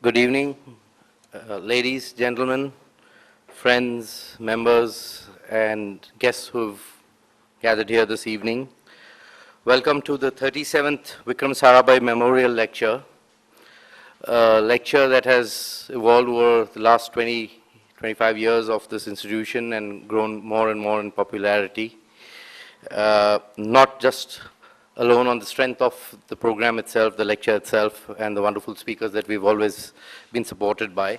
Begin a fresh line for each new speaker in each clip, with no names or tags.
Good evening, ladies, gentlemen, friends, members, and guests who've gathered here this evening. Welcome to the 37th Vikram Sarabhai Memorial Lecture, a lecture that has evolved over the last 25 years of this institution and grown more and more in popularity. Not just alone on the strength of the program itself, the lecture itself, and the wonderful speakers that we've always been supported by.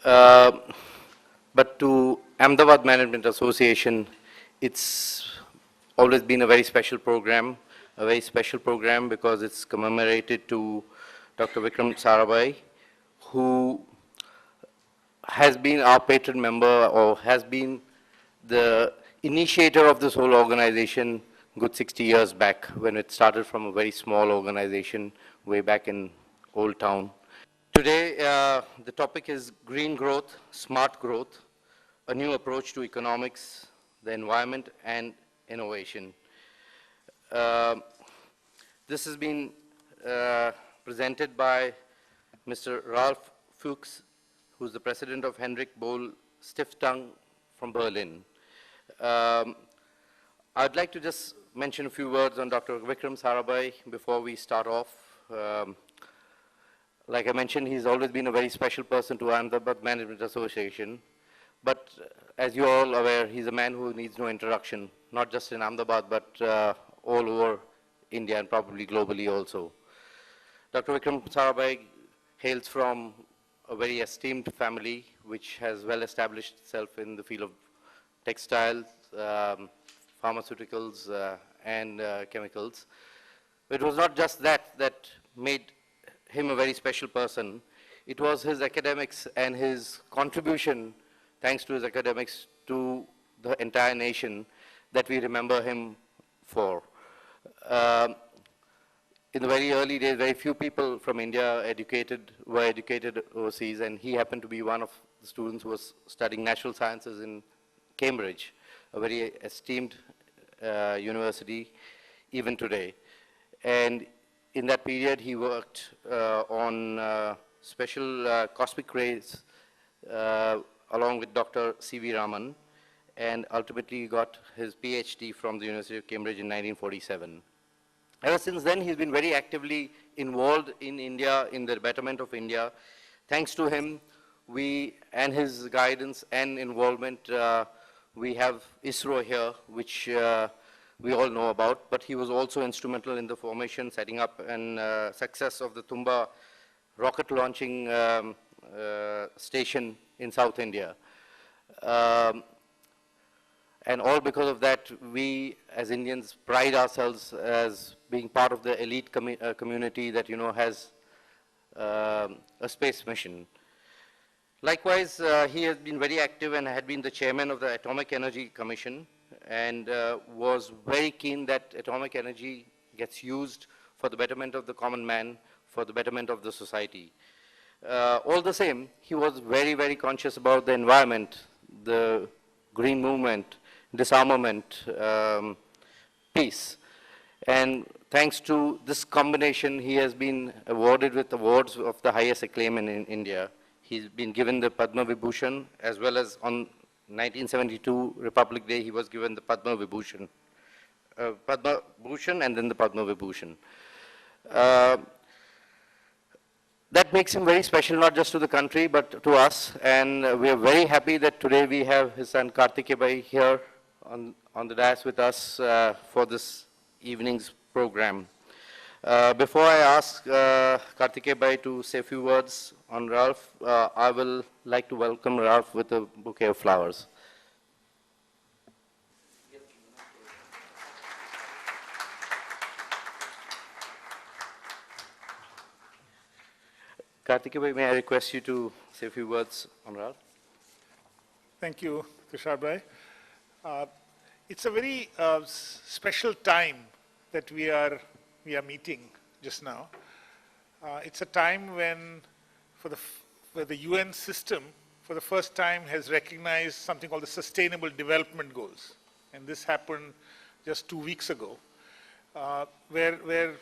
But to Ahmedabad Management Association, it's always been a very special program because it's commemorated to Dr. Vikram Sarabhai, who has been our patron member or has been the initiator of this whole organization good 60 years back when it started from a very small organization way back in Old Town. Today, the topic is green growth, smart growth, a new approach to economics, the environment, and innovation. This has been presented by Mr. Ralf Fücks, who's the president of Heinrich Böll Stiftung from Berlin. I'd like to just mention a few words on Dr. Vikram Sarabhai before we start off. Like I mentioned, he's always been a very special person to Ahmedabad Management Association. But as you're all aware, he's a man who needs no introduction, not just in Ahmedabad, but all over India and probably globally also. Dr. Vikram Sarabhai hails from a very esteemed family, which has well established itself in the field of textiles, pharmaceuticals, and chemicals. It was not just that made him a very special person. It was his academics and his contribution, thanks to his academics, to the entire nation that we remember him for. In the very early days, very few people from India were educated overseas, and he happened to be one of the students who was studying natural sciences in Cambridge, a very esteemed university even today. And in that period, he worked on special cosmic rays along with Dr. C.V. Raman, and ultimately got his PhD from the University of Cambridge in 1947. Ever since then, he's been very actively involved in India, in the betterment of India. Thanks to him, and his guidance and involvement, we have ISRO here, which we all know about, but he was also instrumental in the formation, setting up, and success of the Tumba rocket launching station in South India. And all because of that, we as Indians pride ourselves as being part of the elite community that, has a space mission. Likewise, he has been very active and had been the chairman of the Atomic Energy Commission, and was very keen that atomic energy gets used for the betterment of the common man, for the betterment of the society. All the same, he was very, very conscious about the environment, the green movement, disarmament, peace. And thanks to this combination, he has been awarded with awards of the highest acclaim in India. He's been given the Padma Vibhushan, as well as on 1972 Republic Day, he was given the Padma Vibhushan. Padma Bhushan and then the Padma Vibhushan. That makes him very special, not just to the country, but to us. And we are very happy that today we have his son Kartikeya Bhai here on the dais with us for this evening's program. Before I ask Kartikeya Bhai to say a few words on Ralf, I will like to welcome Ralf with a bouquet of flowers. Kartikeya Bhai, may I request you to say a few words on Ralf?
Thank you, Tushar Bhai. It's a very special time that we are meeting just now. It's a time when where the UN system for the first time has recognized something called the Sustainable Development Goals. And this happened just 2 weeks ago, where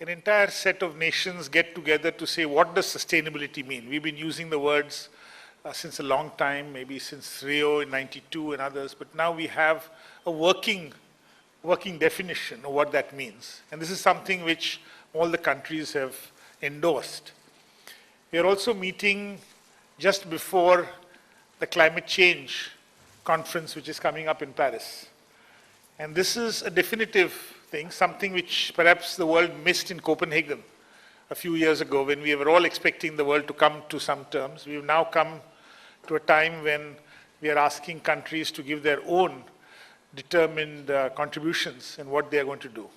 an entire set of nations get together to say, what does sustainability mean? We've been using the words since a long time, maybe since Rio in '92 and others, but now we have a working definition of what that means. And this is something which all the countries have endorsed. We are also meeting just before the climate change conference which is coming up in Paris. And this is a definitive thing, something which perhaps the world missed in Copenhagen a few years ago when we were all expecting the world to come to some terms. We've now come to a time when we are asking countries to give their own determined contributions and what they are going to do.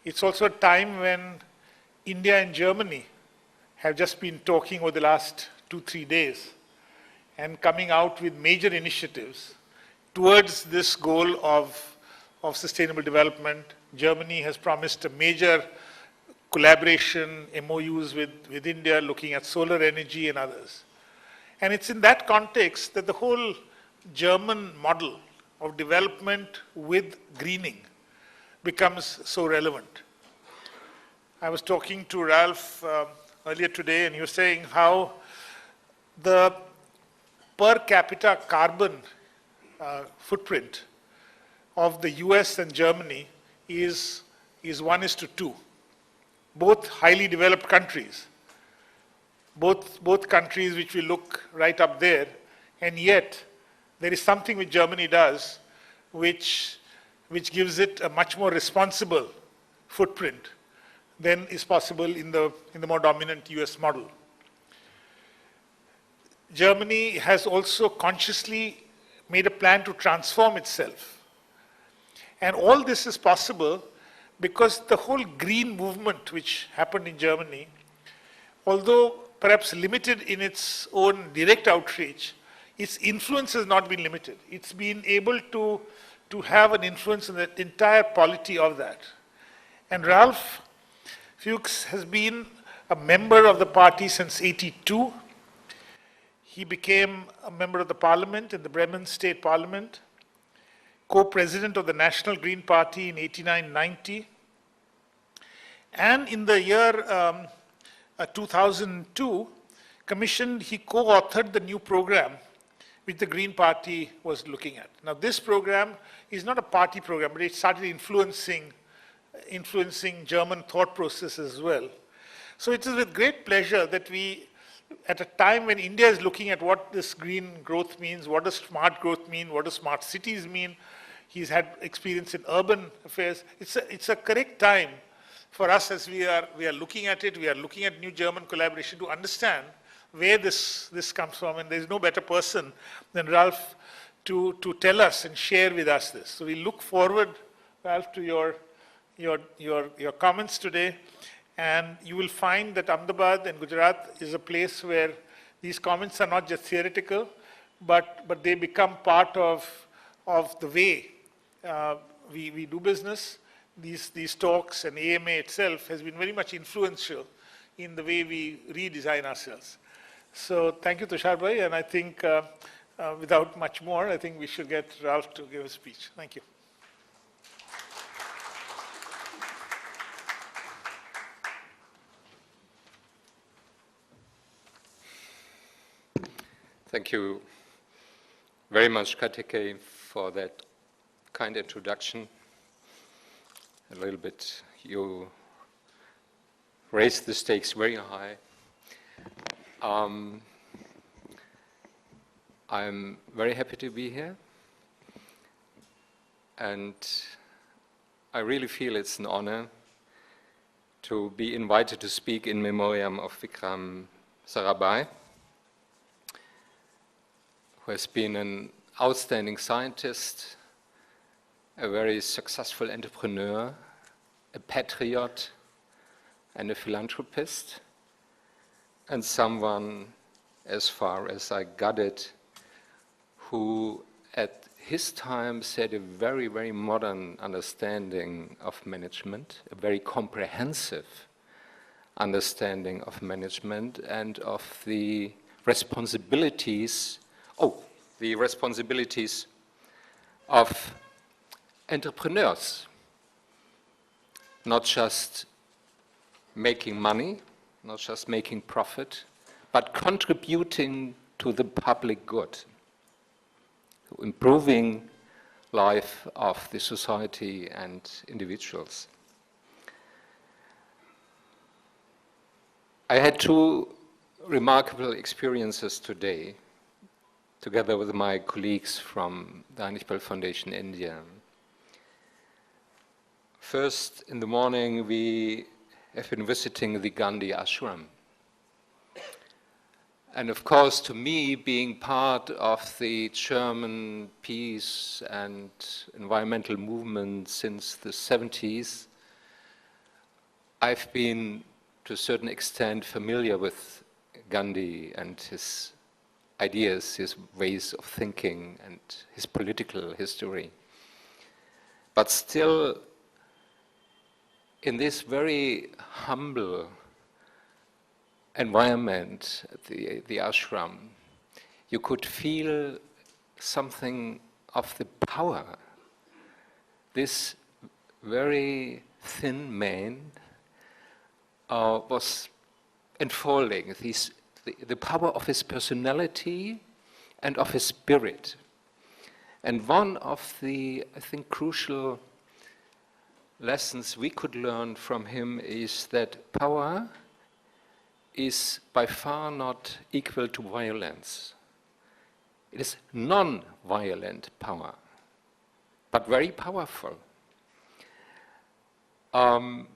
It's also a time when India and Germany have just been talking over the last 2-3 days and coming out with major initiatives towards this goal of sustainable development. Germany has promised a major collaboration, MOUs with India, looking at solar energy and others. And it's in that context that the whole German model of development with greening becomes so relevant. I was talking to Ralf earlier today, and he was saying how the per capita carbon footprint of the US and Germany is 1:2. Both highly developed countries, both countries which we look right up there, and yet there is something which Germany does which gives it a much more responsible footprint than is possible in the more dominant US model. Germany has also consciously made a plan to transform itself. And all this is possible because the whole green movement which happened in Germany, although perhaps limited in its own direct outreach, its influence has not been limited. It's been able to have an influence on the entire polity of that. And Ralf Fücks has been a member of the party since '82. He became a member of the parliament in the Bremen state parliament, co-president of the National Green Party in '89-90. And in the year 2002, he co-authored the new program which the Green Party was looking at. Now this program is not a party program, but it started influencing German thought process as well. So it is with great pleasure that we, at a time when India is looking at what this green growth means, what does smart growth mean, what do smart cities mean, he's had experience in urban affairs, it's a correct time for us as we are looking at it, we are looking at new German collaboration to understand where this comes from, and there's no better person than Ralf to tell us and share with us this. So we look forward, Ralf, to your comments today, and you will find that Ahmedabad and Gujarat is a place where these comments are not just theoretical, but they become part of the way we do business. These talks and AMA itself has been very much influential in the way we redesign ourselves. So thank you, Tushar Bhai, and I think without much more, I think we should get Ralf to give a speech. Thank you.
Thank you very much, Kartikeya, for that kind introduction. A little bit, you raised the stakes very high. I'm very happy to be here, and I really feel it's an honor to be invited to speak in memoriam of Vikram Sarabhai, who has been an outstanding scientist, a very successful entrepreneur, a patriot, and a philanthropist, and someone, as far as I got it, who at his time had a very, very modern understanding of management, a very comprehensive understanding of management and of the responsibilities of entrepreneurs, not just making money, not just making profit, but contributing to the public good, improving life of the society and individuals. I had two remarkable experiences today, together with my colleagues from the Heinrich Böll Foundation India. First, in the morning, we have been visiting the Gandhi ashram. And of course, to me, being part of the German peace and environmental movement since the 70s, I've been, to a certain extent, familiar with Gandhi and his ideas, his ways of thinking, and his political history. But still, in this very humble environment, the ashram, you could feel something of the power. This very thin man was unfolding the power of his personality and of his spirit. And one of the, I think, crucial lessons we could learn from him is that power is by far not equal to violence. It is non-violent power, but very powerful. And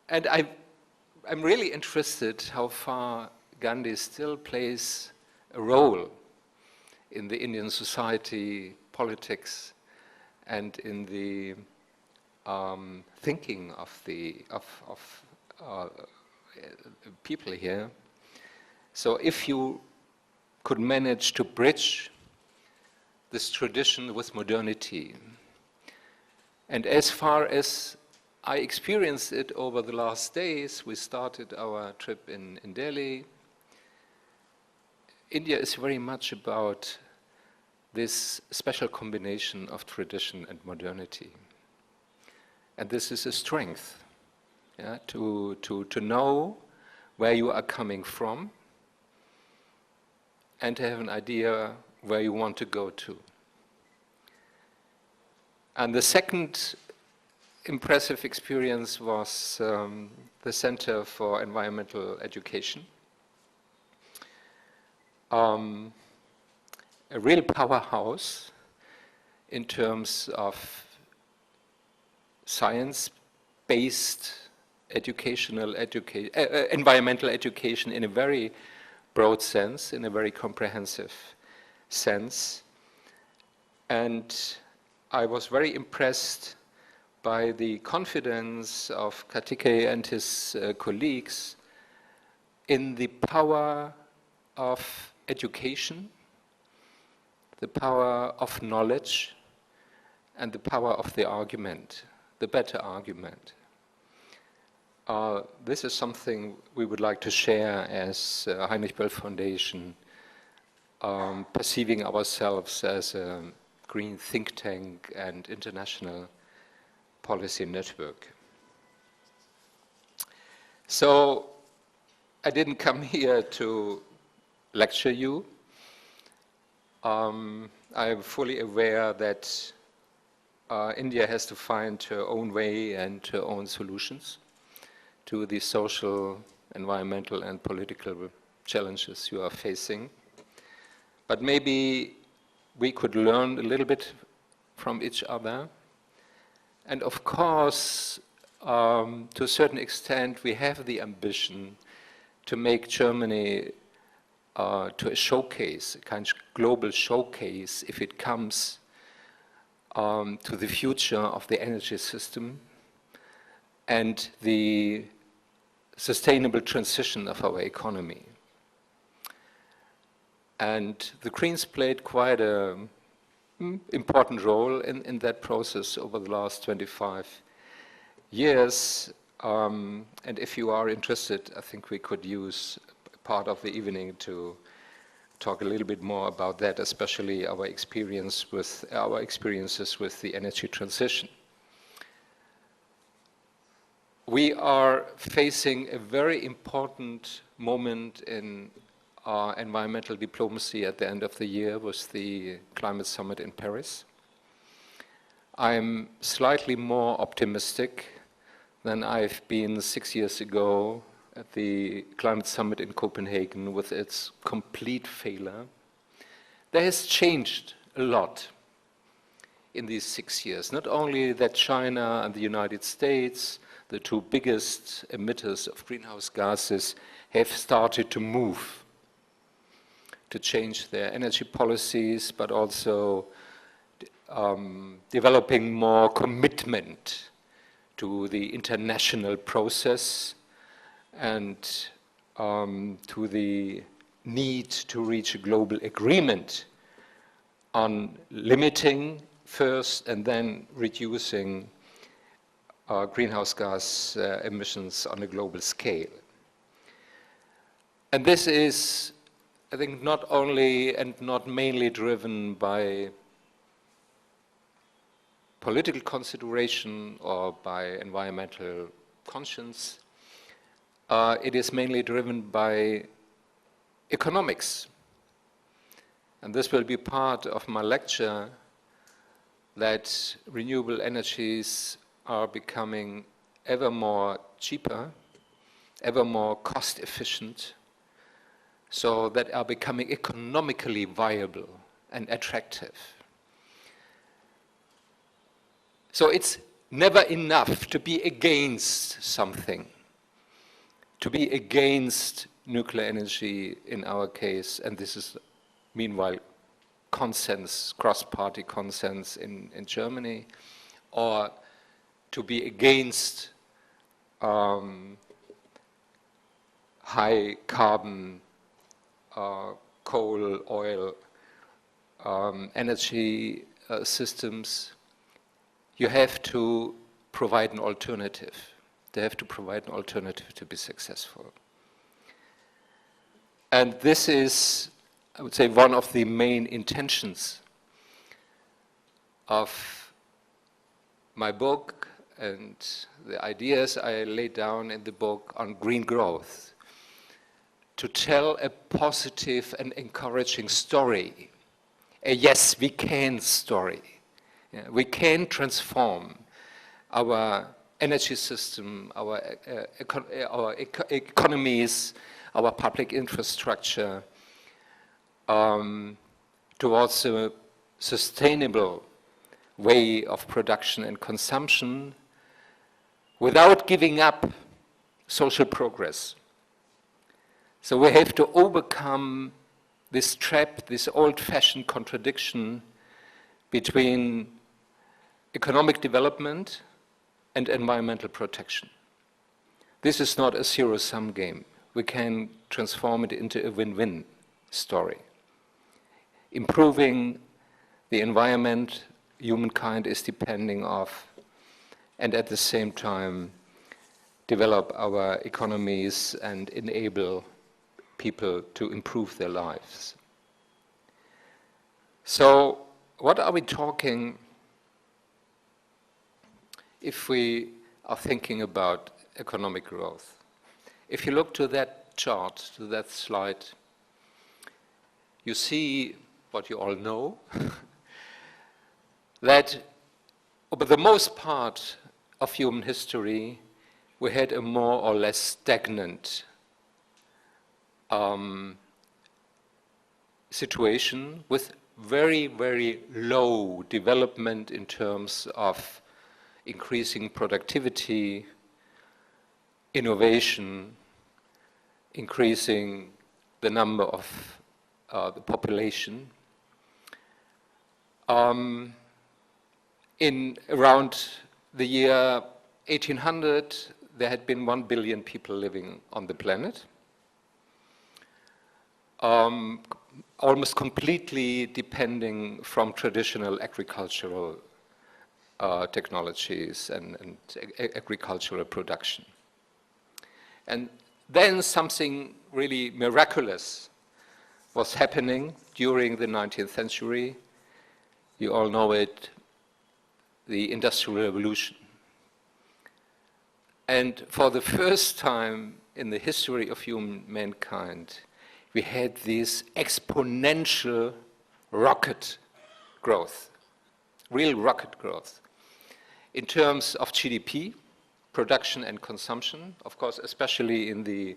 I'm really interested how far Gandhi still plays a role in the Indian society, politics, and in the thinking of the people here. So if you could manage to bridge this tradition with modernity, and as far as I experienced it over the last days, we started our trip in Delhi. India is very much about this special combination of tradition and modernity. And this is a strength. Yeah, to know where you are coming from and to have an idea where you want to go to. And the second impressive experience was the Center for Environmental Education. A real powerhouse in terms of science-based environmental education in a very broad sense, in a very comprehensive sense. And I was very impressed by the confidence of Kartikeya and his colleagues in the power of education, the power of knowledge, and the power of the argument, the better argument. This is something we would like to share as Heinrich Böll Foundation, perceiving ourselves as a green think tank and international policy network. So I didn't come here to lecture you. I am fully aware that India has to find her own way and her own solutions to the social, environmental, and political challenges you are facing. But maybe we could learn a little bit from each other. And of course, to a certain extent, we have the ambition to make Germany to a showcase, a kind of global showcase, if it comes to the future of the energy system and the sustainable transition of our economy. And the Greens played quite an important role in that process over the last 25 years. And if you are interested, I think we could use part of the evening to talk a little bit more about that, especially our experiences with the energy transition. we are facing a very important moment in our environmental diplomacy at the end of the year with the climate summit in Paris. I'm slightly more optimistic than I've been 6 years ago at the climate summit in Copenhagen with its complete failure. There has changed a lot in these 6 years. Not only that China and the United States, the two biggest emitters of greenhouse gases, have started to move, to change their energy policies, but also developing more commitment to the international process and to the need to reach a global agreement on limiting first and then reducing greenhouse gas emissions on a global scale. And this is, I think, not only and not mainly driven by political consideration or by environmental conscience. It is mainly driven by economics. And this will be part of my lecture, that renewable energies are becoming ever more cheaper, ever more cost efficient, so that are becoming economically viable and attractive. So it's never enough to be against something, to be against nuclear energy in our case, and this is meanwhile consensus, cross-party consensus in Germany, or to be against high carbon coal, oil energy systems. You have to provide an alternative. They have to provide an alternative to be successful. And this is, I would say, one of the main intentions of my book and the ideas I laid down in the book on green growth, to tell a positive and encouraging story, a yes, we can story. Yeah, we can transform our energy system, our economies, our public infrastructure towards a sustainable way of production and consumption without giving up social progress. So we have to overcome this trap, this old-fashioned contradiction between economic development and environmental protection. This is not a zero-sum game. We can transform it into a win-win story. Improving the environment humankind is depending on, and at the same time develop our economies and enable people to improve their lives. So what are we talking if we are thinking about economic growth? If you look to that chart, to that slide, you see what you all know, that over the most part of human history, we had a more or less stagnant situation with very, very low development in terms of increasing productivity, innovation, increasing the number of the population. In around the year 1800, there had been 1 billion people living on the planet, almost completely depending from traditional agricultural technologies and agricultural production. And then something really miraculous was happening during the 19th century. You all know it, the Industrial Revolution. And for the first time in the history of mankind, we had this exponential rocket growth, real rocket growth, in terms of GDP, production and consumption, of course, especially in the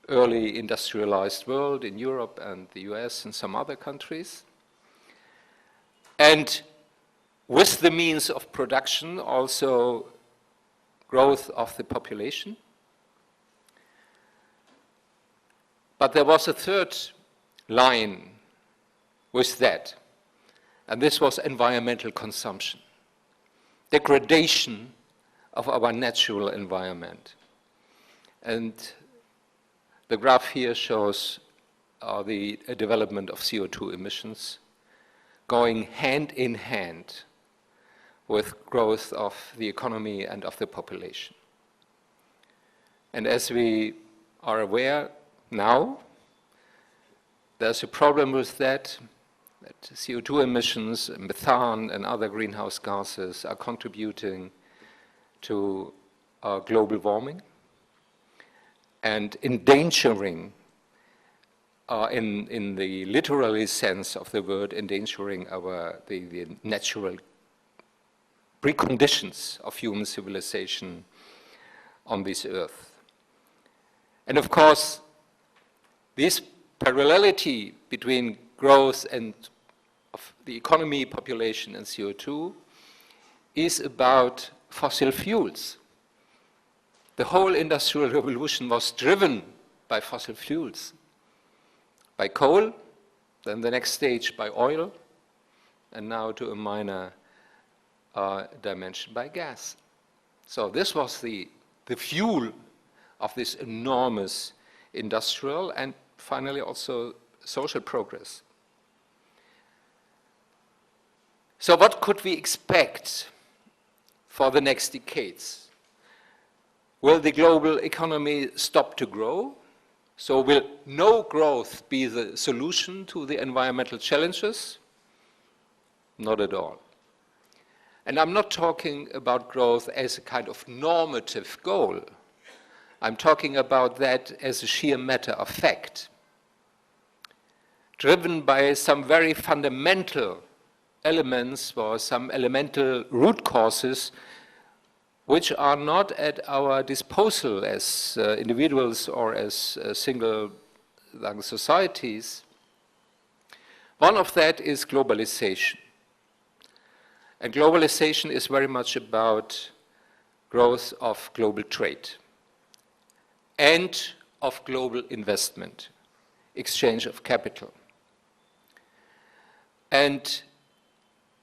early industrialized world, in Europe and the US and some other countries. And with the means of production, also growth of the population. But there was a third line with that, and this was environmental consumption, degradation of our natural environment. And the graph here shows the development of CO2 emissions going hand in hand with growth of the economy and of the population. And as we are aware now, there's a problem with that CO2 emissions, methane and other greenhouse gases are contributing to global warming and endangering, in the literary sense of the word, endangering the natural preconditions of human civilization on this earth. And of course, this parallelity between growth and of the economy, population, and CO2 is about fossil fuels. The whole Industrial Revolution was driven by fossil fuels, by coal, then the next stage by oil, and now to a minor dimension by gas. So this was the fuel of this enormous industrial and finally also social progress. So what could we expect for the next decades? Will the global economy stop to grow? So will no growth be the solution to the environmental challenges? Not at all. And I'm not talking about growth as a kind of normative goal. I'm talking about that as a sheer matter of fact, driven by some very fundamental elements or some elemental root causes which are not at our disposal as individuals or as single societies. One of that is globalization. And globalization is very much about growth of global trade and of global investment, exchange of capital. And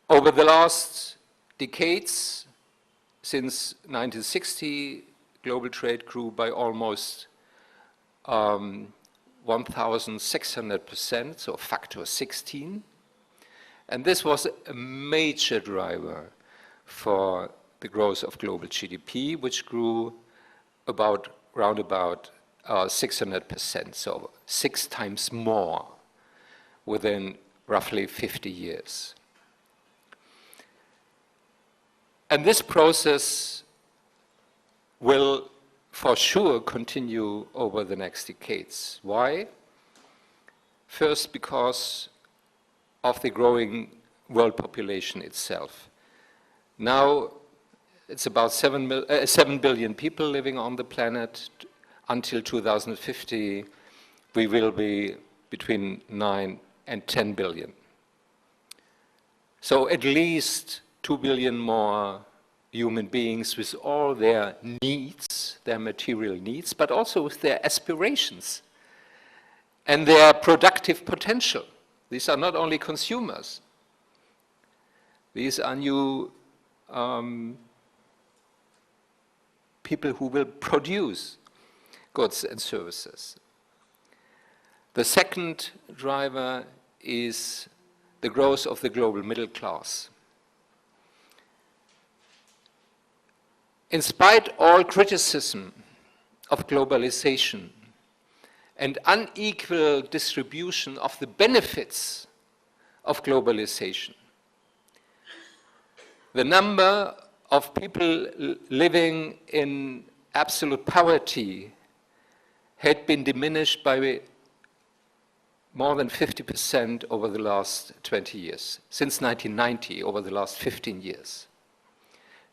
over the last decades, since 1960, global trade grew by almost 1,600%, so factor 16. And this was a major driver for the growth of global GDP, which grew round about 600%, so 6 times more within roughly 50 years. And this process will for sure continue over the next decades. Why? First, because of the growing world population itself. Now, it's about 7 billion people living on the planet. Until 2050, we will be between 9 and 10 billion. So at least 2 billion more human beings with all their needs, their material needs, but also with their aspirations and their productive potential. These are not only consumers. These are new people who will produce goods and services. The second driver is the growth of the global middle class. In spite of all criticism of globalization and unequal distribution of the benefits of globalization, the number of people living in absolute poverty had been diminished by more than 50% over the last 20 years, since 1990, over the last 15 years.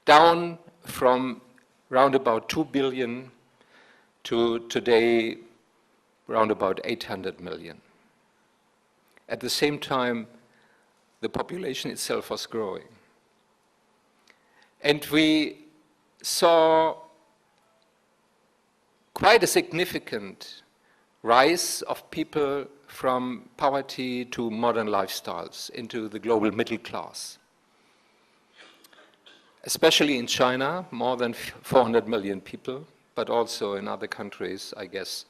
Down from round about 2 billion to today round about 800 million. At the same time, the population itself was growing. And we saw quite a significant rise of people from poverty to modern lifestyles into the global middle class. Especially in China, more than 400 million people, but also in other countries, I guess,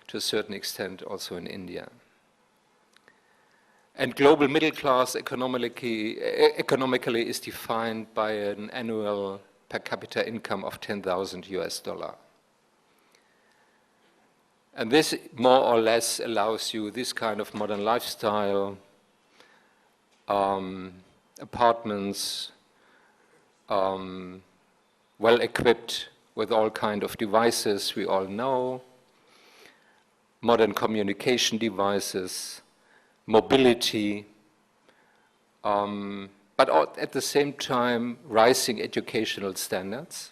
to a certain extent, also in India. And global middle class economically is defined by an annual per capita income of 10,000 US dollar. And this more or less allows you this kind of modern lifestyle, apartments, well equipped with all kind of devices we all know, modern communication devices, mobility, but at the same time rising educational standards.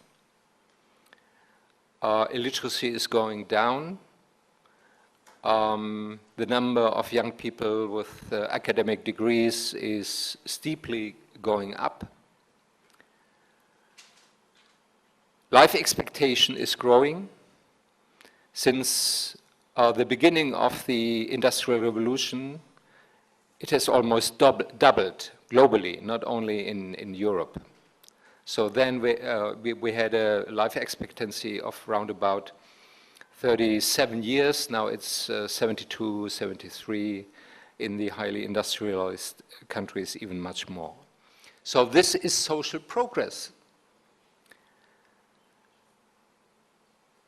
Illiteracy is going down. The number of young people with academic degrees is steeply going up. Life expectation is growing. Since the beginning of the Industrial Revolution, it has almost doubled globally, not only in Europe. So then we had a life expectancy of round about 37 years. Now it's 72, 73. In the highly industrialized countries, even much more. So this is social progress.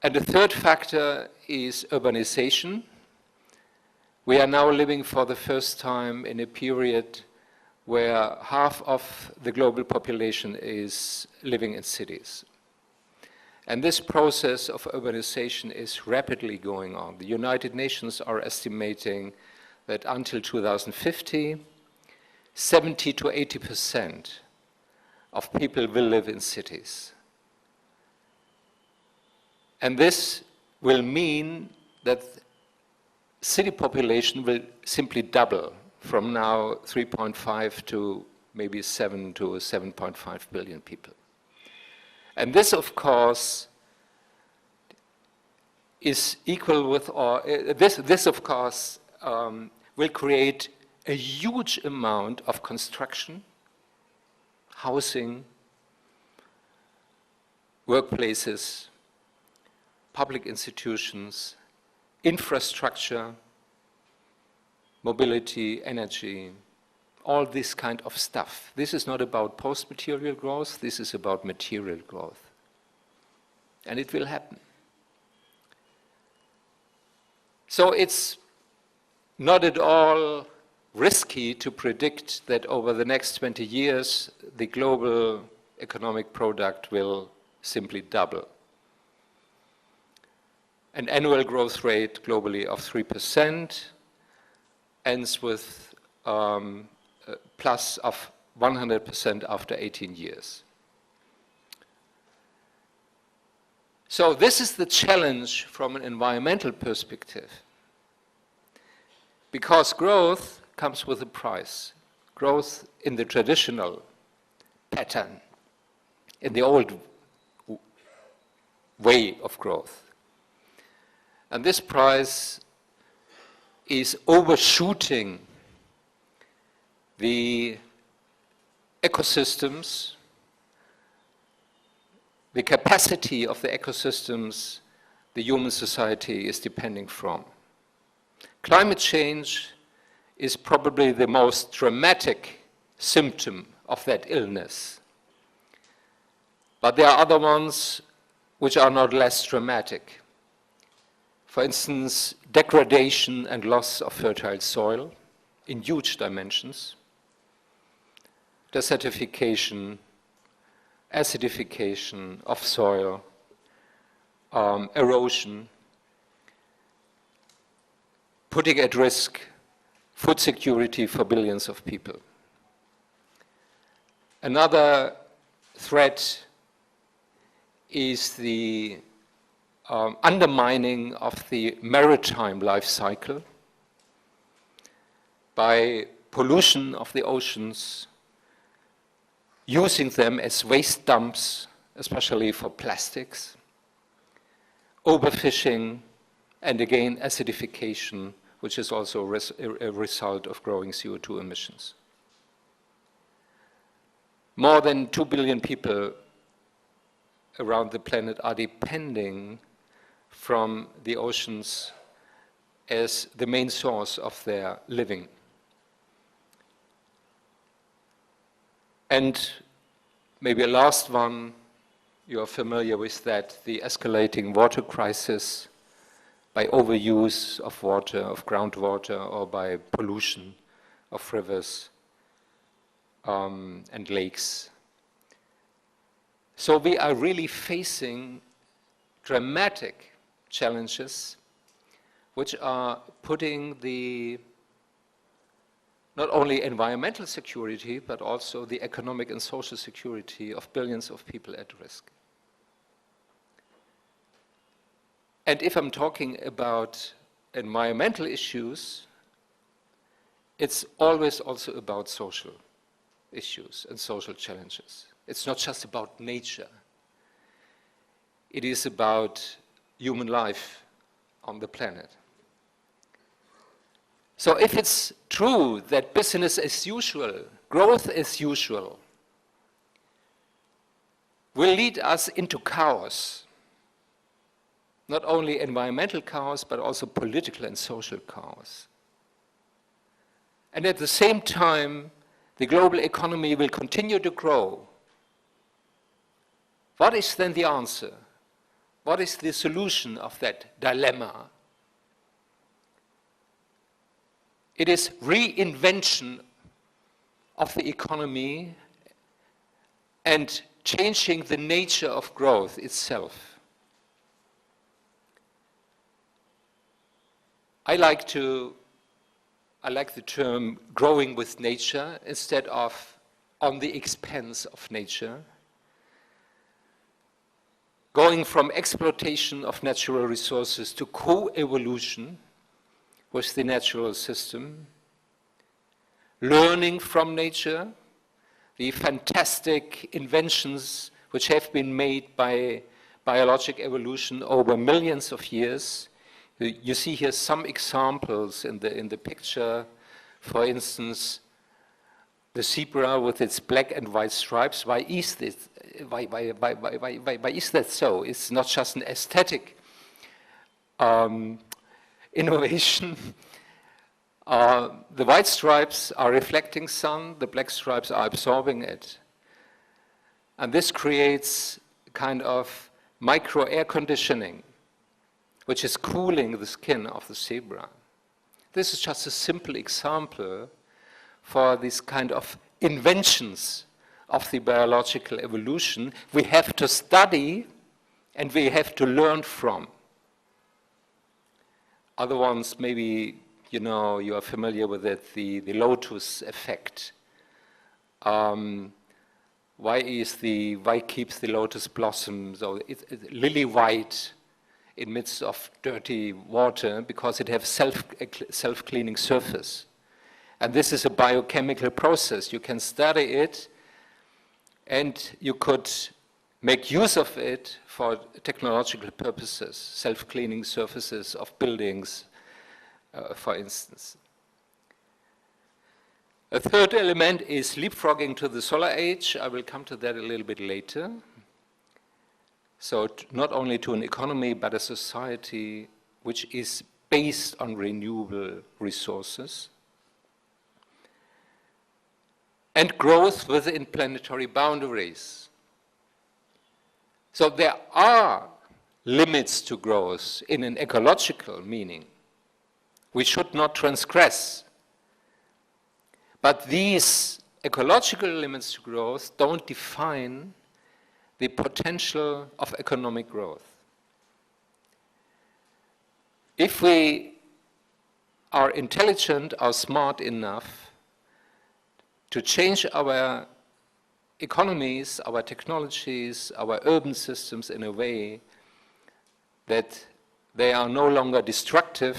And the third factor is urbanization. We are now living for the first time in a period where half of the global population is living in cities. And this process of urbanization is rapidly going on. The United Nations are estimating that until 2050, 70 to 80% of people will live in cities. And this will mean that city population will simply double from now 3.5 to maybe 7 to 7.5 billion people. And this, of course, is equal with, or this of course, will create a huge amount of construction, housing, workplaces, public institutions, infrastructure, mobility, energy, all this kind of stuff. This is not about post-material growth, this is about material growth. And it will happen. So it's not at all risky to predict that over the next 20 years, the global economic product will simply double. An annual growth rate globally of 3% ends with plus of 100% after 18 years. So this is the challenge from an environmental perspective. Because growth comes with a price. Growth in the traditional pattern, in the old way of growth. And this price is overshooting the ecosystems, the capacity of the ecosystems the human society is depending from. Climate change is probably the most dramatic symptom of that illness. But there are other ones which are not less dramatic. For instance, degradation and loss of fertile soil in huge dimensions, desertification, acidification of soil, erosion, putting at risk food security for billions of people. Another threat is the undermining of the maritime life cycle by pollution of the oceans, using them as waste dumps, especially for plastics, overfishing, and again, acidification, which is also a result of growing CO2 emissions. More than 2 billion people around the planet are depending from the oceans as the main source of their living. And maybe a last one, you are familiar with that, the escalating water crisis by overuse of water, of groundwater, or by pollution of rivers and lakes. So we are really facing dramatic challenges which are putting the not only environmental security, but also the economic and social security of billions of people at risk. And if I'm talking about environmental issues, it's always also about social issues and social challenges. It's not just about nature. It is about human life on the planet. So if it's true that business as usual, growth as usual, will lead us into chaos, not only environmental chaos, but also political and social chaos. And at the same time, the global economy will continue to grow. What is then the answer? What is the solution of that dilemma? It is reinvention of the economy and changing the nature of growth itself. I like the term growing with nature instead of on the expense of nature. Going from exploitation of natural resources to co-evolution with the natural system, learning from nature, the fantastic inventions which have been made by biologic evolution over millions of years. You see here some examples in the picture. For instance, the zebra with its black and white stripes. Why is this? Why is that so? It's not just an aesthetic innovation. The white stripes are reflecting sun, the black stripes are absorbing it. And this creates a kind of micro air conditioning, which is cooling the skin of the zebra. This is just a simple example for this kind of inventions of the biological evolution we have to study and we have to learn from. Other ones, maybe you are familiar with it, the lotus effect. Why keeps the lotus blossom so it's lily white in midst of dirty water? Because it has self-cleaning surface. And this is a biochemical process. You can study it and you could make use of it for technological purposes, self-cleaning surfaces of buildings, for instance. A third element is leapfrogging to the solar age. I will come to that a little bit later. So not only to an economy, but a society which is based on renewable resources. And growth within planetary boundaries. So there are limits to growth in an ecological meaning. We should not transgress. But these ecological limits to growth don't define the potential of economic growth. if we are intelligent or smart enough to change our economies, our technologies, our urban systems in a way that they are no longer destructive,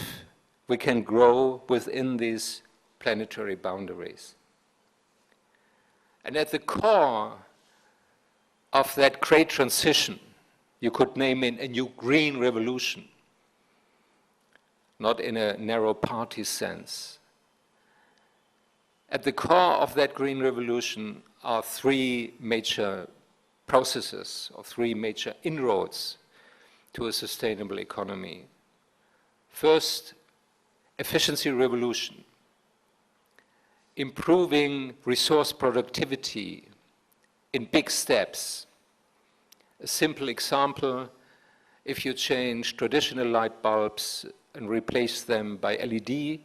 we can grow within these planetary boundaries. And at the core of that great transition, you could name it a new green revolution, not in a narrow party sense. At the core of that green revolution are three major processes, or three major inroads to a sustainable economy. First, efficiency revolution, improving resource productivity in big steps. A simple example, if you change traditional light bulbs and replace them by LED,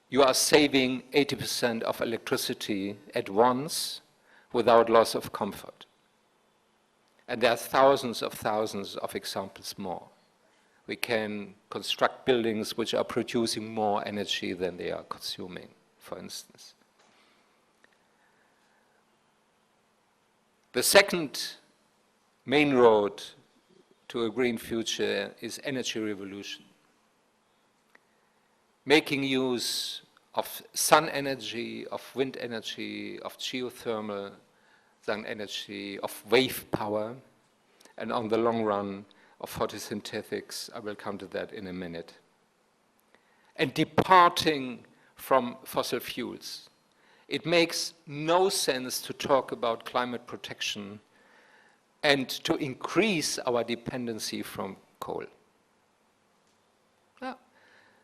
you are saving 80% of electricity at once without loss of comfort. And there are thousands of examples more. We can construct buildings which are producing more energy than they are consuming, for instance. The second main road to a green future is energy revolution. Making use of sun energy, of wind energy, of geothermal sun energy, of wave power, and on the long run, of photosynthetics. I will come to that in a minute. And departing from fossil fuels. It makes no sense to talk about climate protection and to increase our dependency from coal. Yeah.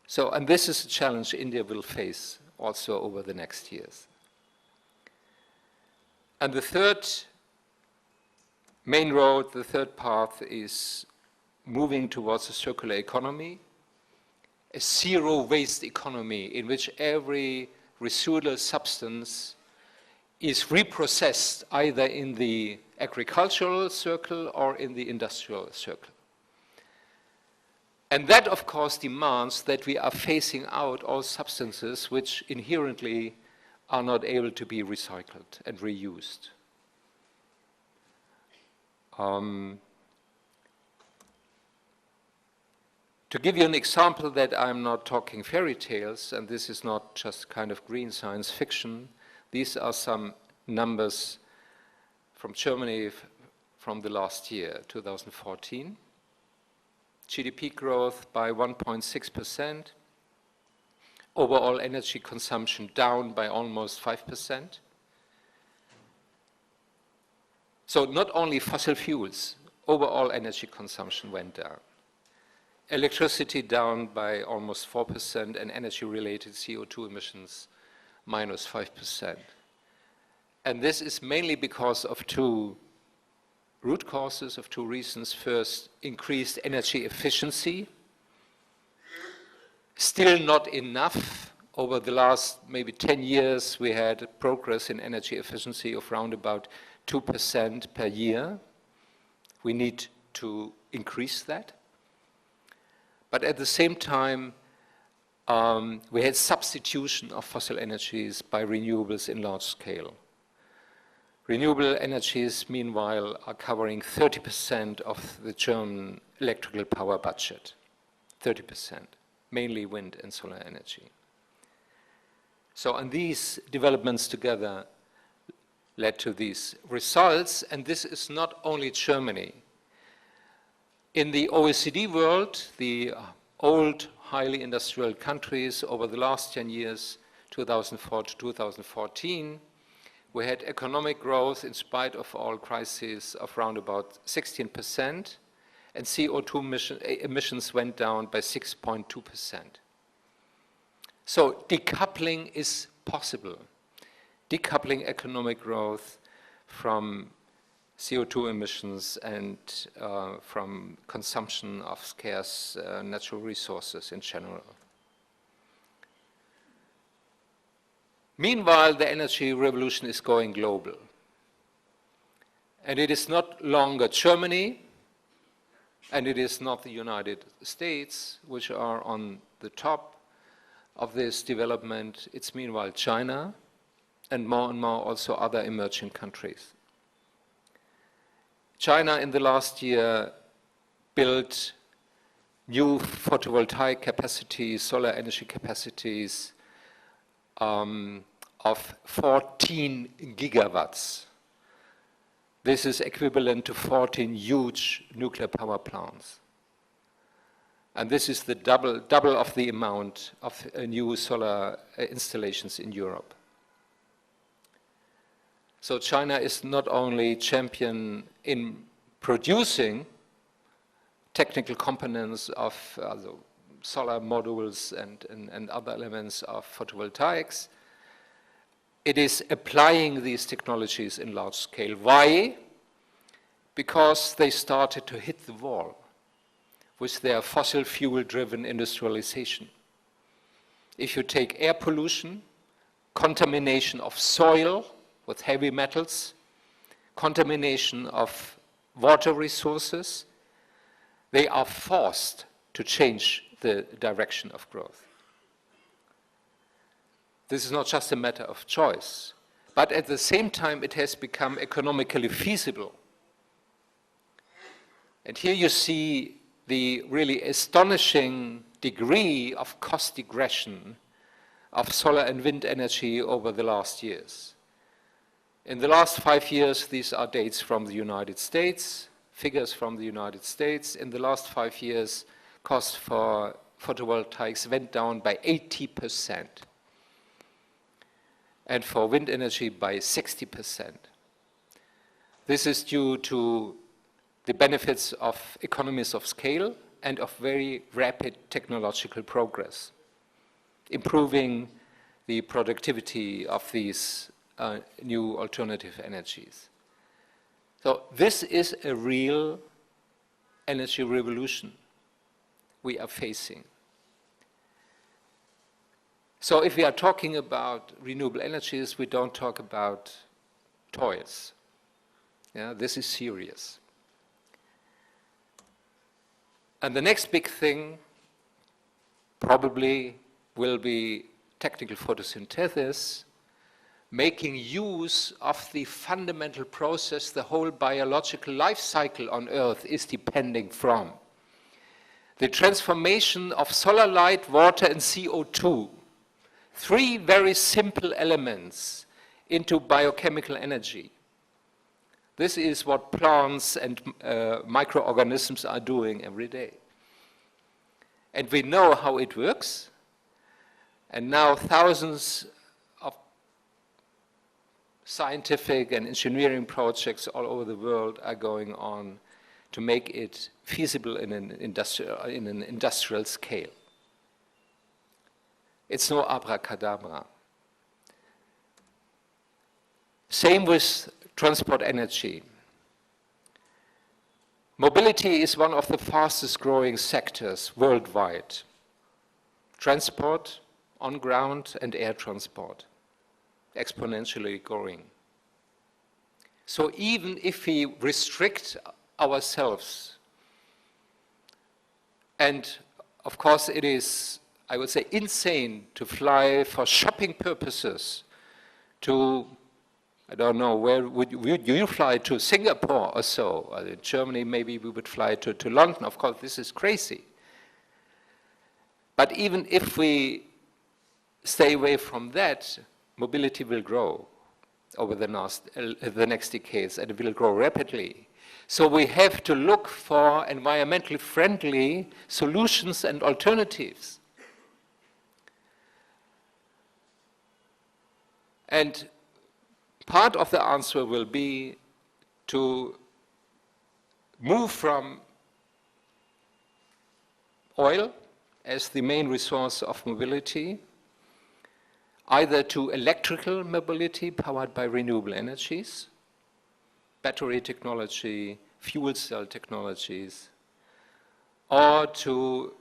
So, and this is a challenge India will face also over the next years. And the third main road, the third path is moving towards a circular economy, a zero waste economy in which every residual substance is reprocessed either in the agricultural circle or in the industrial circle. And that, of course, demands that we are phasing out all substances which inherently are not able to be recycled and reused. To give you an example that I'm not talking fairy tales, and this is not just kind of green science fiction, these are some numbers from Germany from the last year, 2014. GDP growth by 1.6%, overall energy consumption down by almost 5%. So not only fossil fuels, overall energy consumption went down. Electricity down by almost 4%, and energy-related CO2 emissions minus 5%. And this is mainly because of two root causes, of two reasons. First, increased energy efficiency. Still not enough. Over the last maybe 10 years, we had progress in energy efficiency of around about 2% per year. We need to increase that. But at the same time, we had substitution of fossil energies by renewables in large scale. Renewable energies, meanwhile, are covering 30% of the German electrical power budget. 30%, mainly wind and solar energy. So, and these developments together led to these results, and this is not only Germany. In the OECD world, the old, highly industrial countries over the last 10 years, 2004 to 2014, we had economic growth in spite of all crises of around about 16%, and CO2 emissions went down by 6.2%. So decoupling is possible. Decoupling economic growth from CO2 emissions and from consumption of scarce natural resources in general. Meanwhile, the energy revolution is going global. And it is not longer Germany And it is not the United States which are on the top of this development. It's meanwhile China and more also other emerging countries. China in the last year built new photovoltaic capacities, solar energy capacities of 14 gigawatts. This is equivalent to 14 huge nuclear power plants. And this is the double of the amount of new solar installations in Europe. So China is not only champion in producing technical components of solar modules and other elements of photovoltaics, it is applying these technologies in large scale. Why? Because they started to hit the wall with their fossil fuel-driven industrialization. If you take air pollution, contamination of soil with heavy metals, contamination of water resources, they are forced to change the direction of growth. This is not just a matter of choice, but at the same time it has become economically feasible. And here you see the really astonishing degree of cost regression of solar and wind energy over the last years. In the last 5 years, these are dates from the United States, figures from the United States. In the last 5 years, cost for photovoltaics went down by 80%. And for wind energy by 60%. This is due to the benefits of economies of scale and of very rapid technological progress, improving the productivity of these new alternative energies. So this is a real energy revolution we are facing. So if we are talking about renewable energies, we don't talk about toys. Yeah, this is serious. And the next big thing probably will be technical photosynthesis, making use of the fundamental process the whole biological life cycle on Earth is depending from. The transformation of solar light, water, and CO2, 3 very simple elements into biochemical energy. This is what plants and microorganisms are doing every day. And we know how it works. And now thousands of scientific and engineering projects all over the world are going on to make it feasible in an industrial scale. It's no abracadabra. Same with transport energy. Mobility is one of the fastest growing sectors worldwide. Transport, on ground, and air transport, exponentially growing. So even if we restrict ourselves, and of course it is, I would say, insane to fly for shopping purposes to, I don't know, where would you fly to? Singapore or so? Or in Germany, maybe we would fly to London. Of course, this is crazy. But even if we stay away from that, mobility will grow over the next decades, and it will grow rapidly. So we have to look for environmentally friendly solutions and alternatives. And part of the answer will be to move from oil as the main resource of mobility, either to electrical mobility powered by renewable energies, battery technology, fuel cell technologies, or to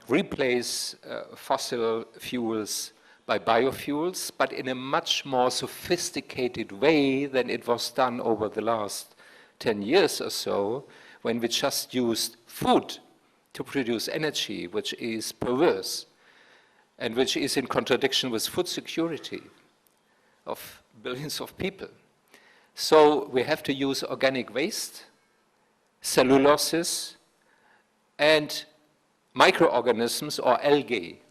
replace fossil fuels by biofuels, but in a much more sophisticated way than it was done over the last 10 years or so, when we just used food to produce energy, which is perverse and which is in contradiction with food security of billions of people. So we have to use organic waste, celluloses, and microorganisms or algae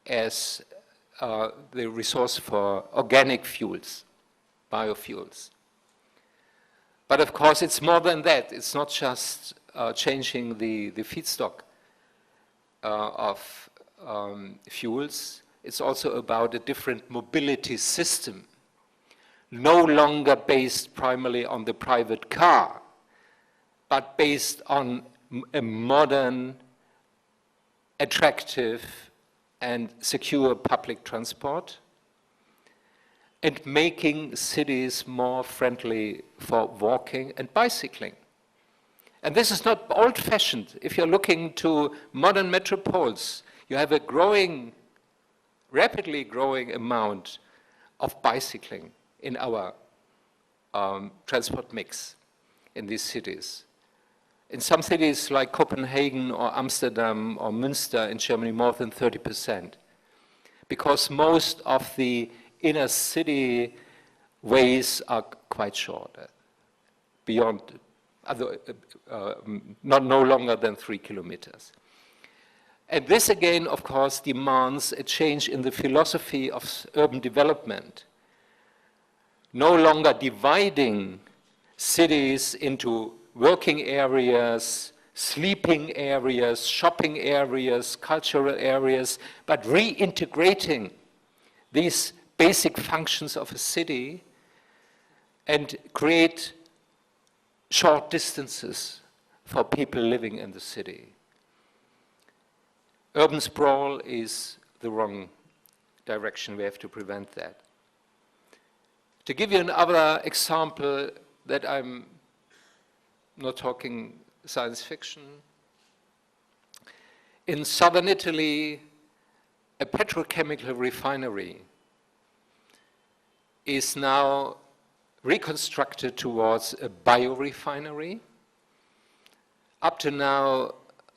as the resource for organic fuels, biofuels. But of course, it's more than that. It's not just changing the feedstock of fuels. It's also about a different mobility system, no longer based primarily on the private car, but based on a modern, attractive, and secure public transport, and making cities more friendly for walking and bicycling. And this is not old-fashioned. If you're looking to modern metropoles, you have a growing, rapidly growing amount of bicycling in our transport mix in these cities. In some cities like Copenhagen or Amsterdam or Münster in Germany, more than 30%. Because most of the inner city ways are quite short, beyond, no longer than 3 kilometers. And this again, of course, demands a change in the philosophy of urban development. No longer dividing cities into working areas, sleeping areas, shopping areas, cultural areas, but reintegrating these basic functions of a city and create short distances for people living in the city. Urban sprawl is the wrong direction. We have to prevent that. To give you another example that I'm not talking science fiction, in southern Italy, a petrochemical refinery is now reconstructed towards a biorefinery. Up to now,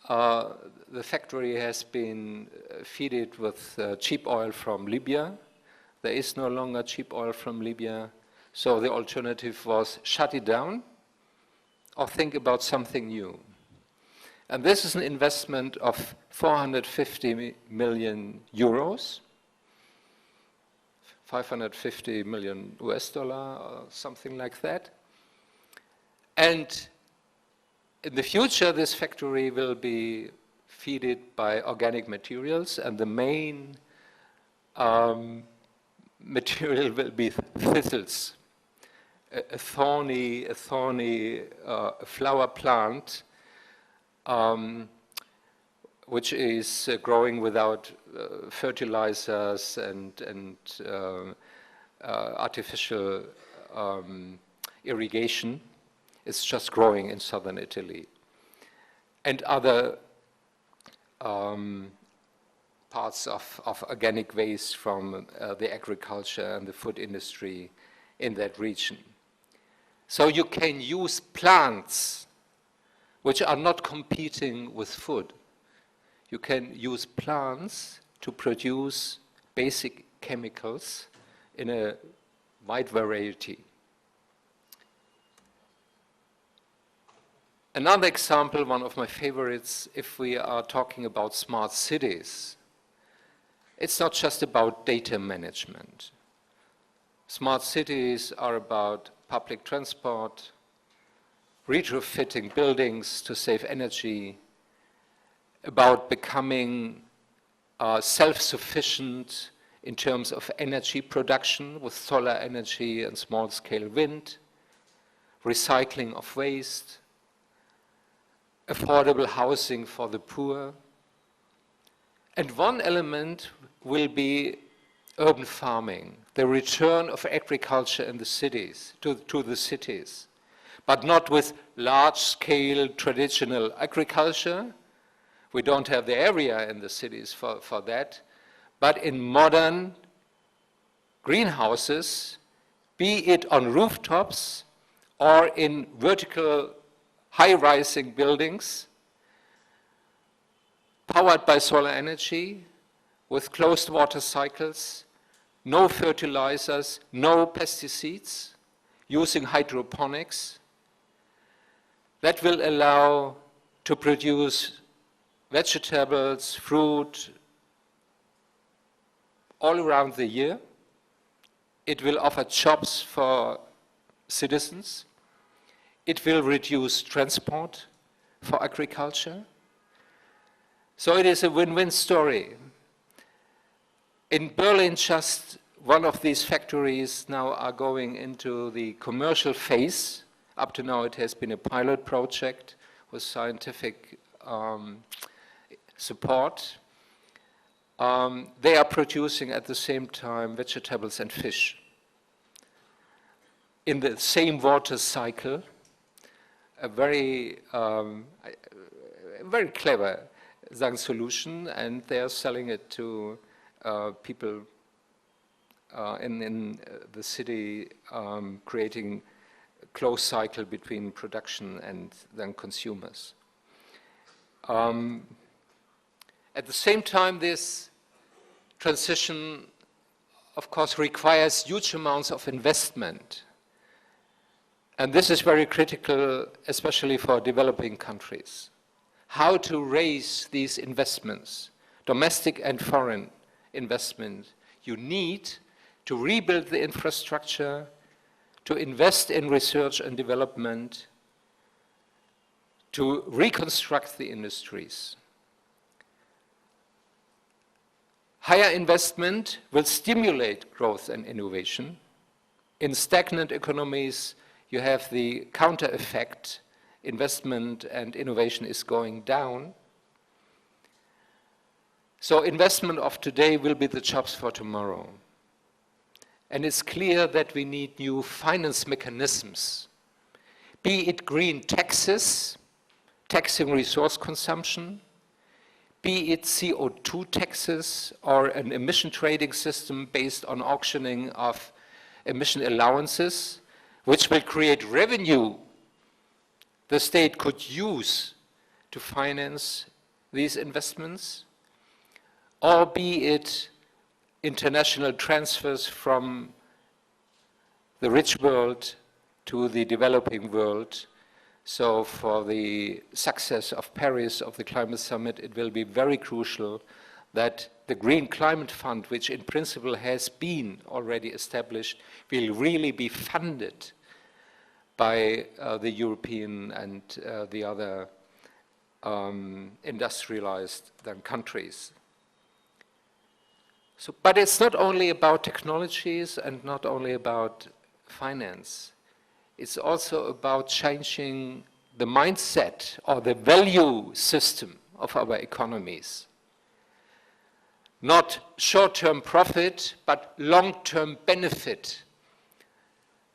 the factory has been fed with cheap oil from Libya. There is no longer cheap oil from Libya, so the alternative was shut it down or think about something new. And this is an investment of 450 million euros, 550 million US dollar or something like that. And in the future, this factory will be fed by organic materials, and the main material will be thistles, a thorny flower plant, which is growing without fertilizers and artificial irrigation. It's just growing in southern Italy. And other parts of organic waste from the agriculture and the food industry in that region. So you can use plants which are not competing with food. You can use plants to produce basic chemicals in a wide variety. Another example, one of my favorites, if we are talking about smart cities, it's not just about data management. Smart cities are about public transport, retrofitting buildings to save energy, about becoming self-sufficient in terms of energy production with solar energy and small-scale wind, recycling of waste, affordable housing for the poor. And one element will be urban farming, the return of agriculture in the cities, to the cities, but not with large-scale traditional agriculture. We don't have the area in the cities for that, but in modern greenhouses, be it on rooftops or in vertical high-rising buildings powered by solar energy with closed water cycles, no fertilizers, no pesticides, using hydroponics. That will allow to produce vegetables, fruit, all around the year. It will offer jobs for citizens. It will reduce transport for agriculture. So it is a win-win story. In Berlin, just one of these factories now are going into the commercial phase. Up to now, it has been a pilot project with scientific support. They are producing at the same time vegetables and fish in the same water cycle. A very clever solution, and they are selling it to people in the city, creating a closed cycle between production and then consumers. At the same time, this transition, of course, requires huge amounts of investment. And this is very critical, especially for developing countries. How to raise these investments, domestic and foreign investment. You need to rebuild the infrastructure, to invest in research and development, to reconstruct the industries. Higher investment will stimulate growth and innovation. In stagnant economies, you have the counter effect. Investment and innovation is going down. So investment of today will be the jobs for tomorrow. And it's clear that we need new finance mechanisms, be it green taxes, taxing resource consumption, be it CO2 taxes or an emission trading system based on auctioning of emission allowances, which will create revenue the state could use to finance these investments, or be it international transfers from the rich world to the developing world. So for the success of Paris, of the climate summit, it will be very crucial that the Green Climate Fund, which in principle has been already established, will really be funded by the European and the other industrialized countries. So, but it's not only about technologies and not only about finance. It's also about changing the mindset or the value system of our economies. Not short-term profit, but long-term benefit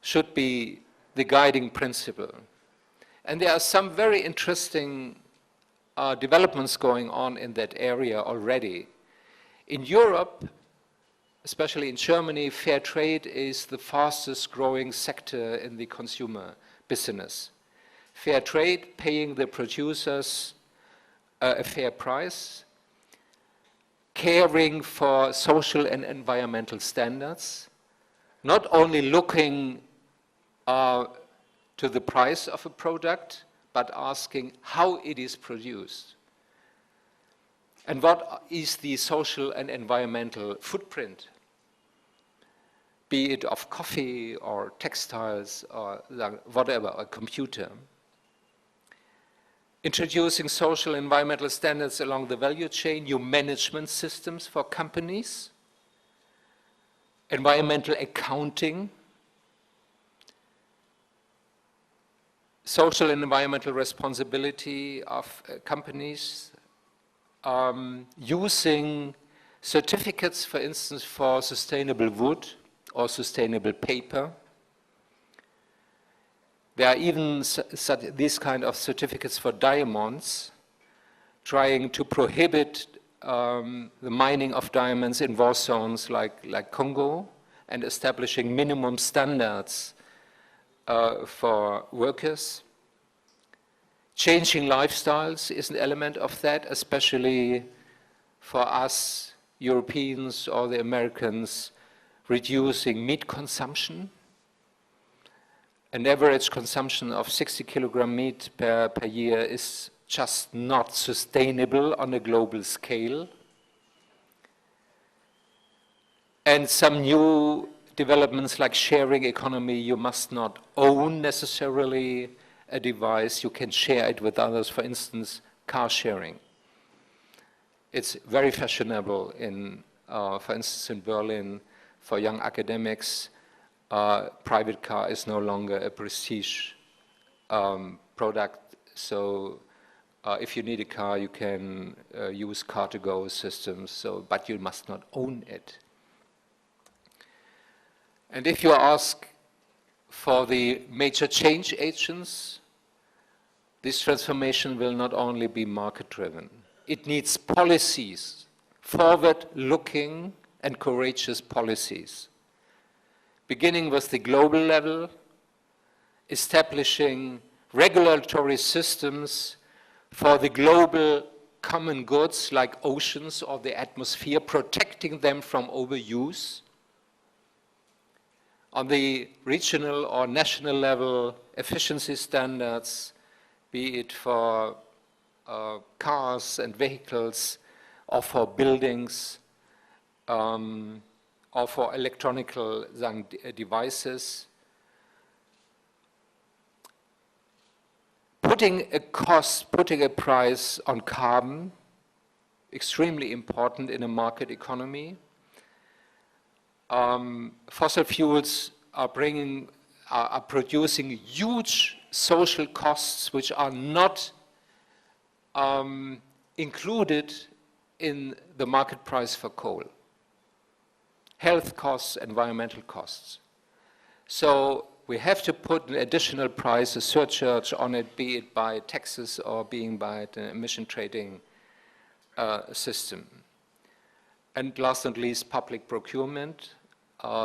should be the guiding principle. And there are some very interesting developments going on in that area already. In Europe, especially in Germany, fair trade is the fastest growing sector in the consumer business. Fair trade, paying the producers a fair price, caring for social and environmental standards, not only looking to the price of a product, but asking how it is produced. And what is the social and environmental footprint, be it of coffee or textiles or whatever, a computer. Introducing social and environmental standards along the value chain, new management systems for companies, environmental accounting, social and environmental responsibility of companies, using certificates, for instance, for sustainable wood or sustainable paper. There are even these kind of certificates for diamonds, trying to prohibit the mining of diamonds in war zones like Congo, and establishing minimum standards for workers. Changing lifestyles is an element of that, especially for us Europeans or the Americans, reducing meat consumption. An average consumption of 60 kilogram meat per year is just not sustainable on a global scale. And some new developments like sharing economy, you must not own necessarily a device, you can share it with others, for instance, car sharing. It's very fashionable in, for instance, in Berlin, for young academics, private car is no longer a prestige product, so if you need a car, you can use car-to-go systems, but you must not own it. And if you ask for the major change agents, this transformation will not only be market-driven. It needs policies, forward-looking and courageous policies, beginning with the global level, establishing regulatory systems for the global common goods like oceans or the atmosphere, protecting them from overuse. On the regional or national level, efficiency standards, be it for cars and vehicles, or for buildings, or for electronical devices. Putting a price on carbon, extremely important in a market economy. Fossil fuels are producing huge social costs which are not included in the market price for coal. Health costs, environmental costs. So we have to put an additional price, a surcharge on it, be it by taxes or being by an emission trading system. And last but not least, public procurement.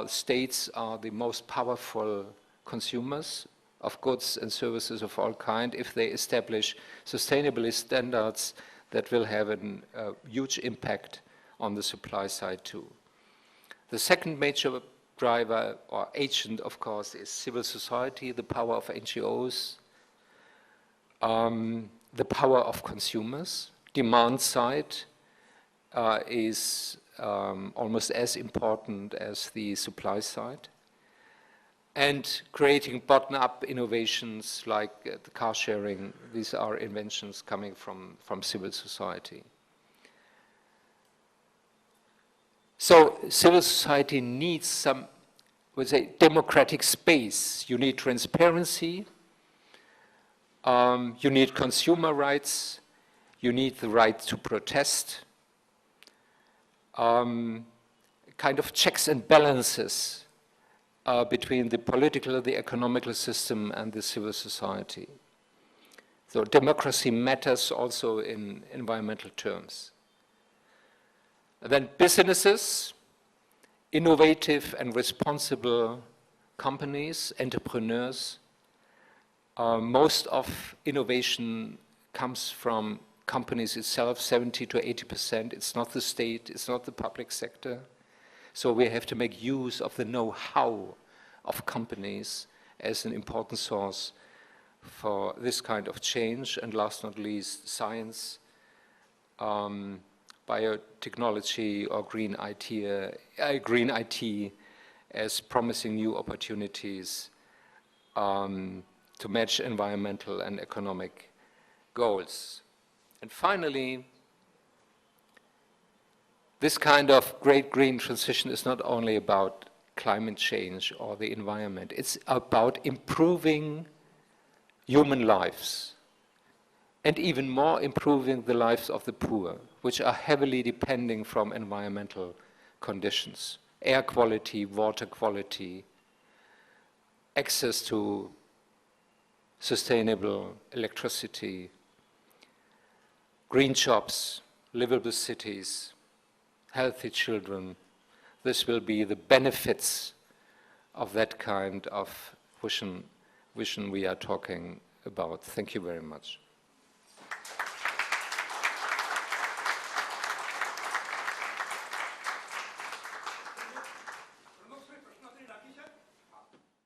States are the most powerful consumers of goods and services of all kinds. If they establish sustainability standards, that will have a huge impact on the supply side too. The second major driver or agent, of course, is civil society, the power of NGOs, the power of consumers. Demand side is almost as important as the supply side. And creating bottom-up innovations like the car sharing, these are inventions coming from civil society. So civil society needs some, let's say, democratic space. You need transparency, you need consumer rights, you need the right to protest, kind of checks and balances between the political, the economical system and the civil society. So democracy matters also in environmental terms. Then businesses, innovative and responsible companies, entrepreneurs. Most of innovation comes from companies itself, 70 to 80%. It's not the state, it's not the public sector. So we have to make use of the know-how of companies as an important source for this kind of change. And last but not least, science, biotechnology or green IT as promising new opportunities to match environmental and economic goals. And finally, this kind of great green transition is not only about climate change or the environment, it's about improving human lives and even more improving the lives of the poor, which are heavily depending from environmental conditions. Air quality, water quality, access to sustainable electricity, green jobs, livable cities, healthy children. This will be the benefits of that kind of vision we are talking about. Thank you very much.